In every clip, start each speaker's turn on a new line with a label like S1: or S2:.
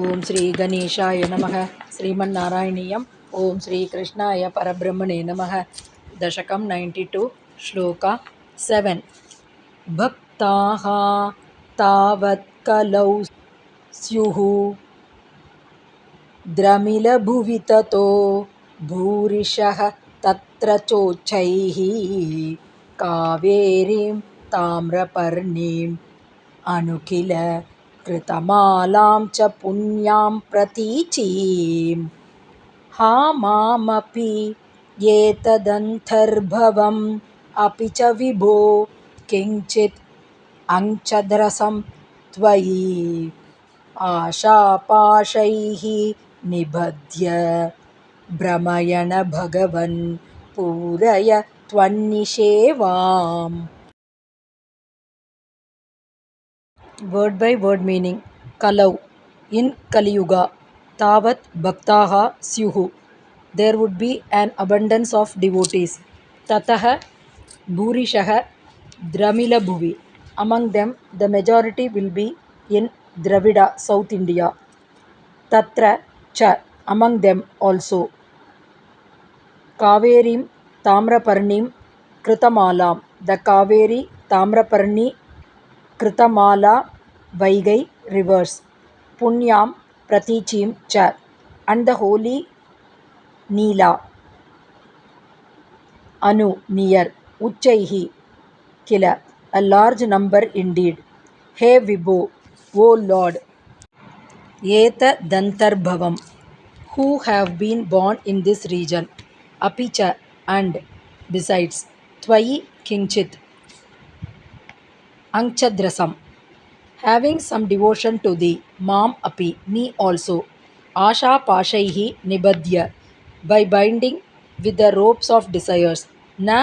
S1: ஓம் ஸ்ரீ கணேஷாய நமக. ஸ்ரீமன்னாராயணியம். ஓம் ஸ்ரீ கிருஷ்ணாய பரபிரம்மணே நமக. தசகம் 92, ஸ்லோகா 7. பக்தாஹ தாவத் கலௌ ஸ்யுஹ த்ரமிலபுவி ததோ பூரிஷः தத்ர சோச்சைः காவேரீம் தாம்ரபர்ணீம் அனுகில கிருதமாலாம் ச புண்ணியாம் பிரதீச்சீம் ஹா மாமபி ஏததந்தர்பவம் அபி ச விபோ கிஞ்சித் அங்சத்ரசம் த்வயி ஆஷாபாஷைः நிபத்ய பிரமயண பகவன் பூரய த்வன்னிஷேவாம். Word by word meaning. Kalau, in Kali Yuga, Tavat Bhaktaha Syuhu, there would be an abundance of devotees. Tataha Bhurishaha Dramila Bhuvi, among them the majority will be in Dravida, South India. Tatra Cha, among them also. Kaverim Tamraparnim Kritamalam, the Kaveri, Tamraparni, Kritamala, Vaigai rivers, Punyam, Pratichim cha, and the holy Neela, Anu near, Uchaihi kila, a large number indeed. He Vibho, O Lord, Eta Dantarbhavam, who have been born in this region, Apicha, and besides, Twayi Kinchit, Anchadrasam, having some devotion to thee, Mam api, me also, Asha Pashaihi Nibadhya, by binding with the ropes of desires, Na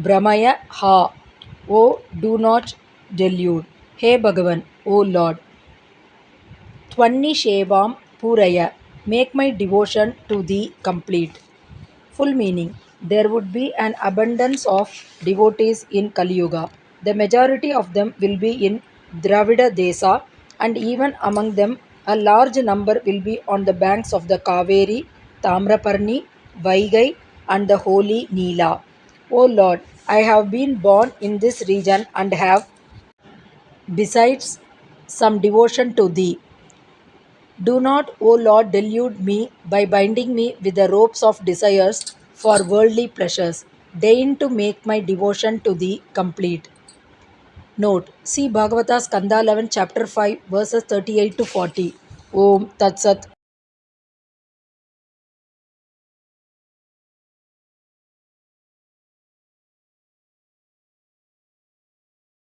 S1: Brahmaya Ha, O do not delude, He Bhagavan, O Lord, Twanni Shevam Puraya, make my devotion to thee complete. Full meaning. There would be an abundance of devotees in Kali Yuga. The majority of them will be in Dravida Desa, and even among them a large number will be on the banks of the Kaveri, Tamraparni, Vaigai, and the holy Neela. O Lord, I have been born in this region and have, besides, some devotion to thee. Do not, O Lord, delude me by binding me with the ropes of desires for worldly pleasures. Deign to make my devotion to thee complete. Note: see Bhagavata Skanda 11, chapter 5, verses 38 to 40. Om Tat Sat.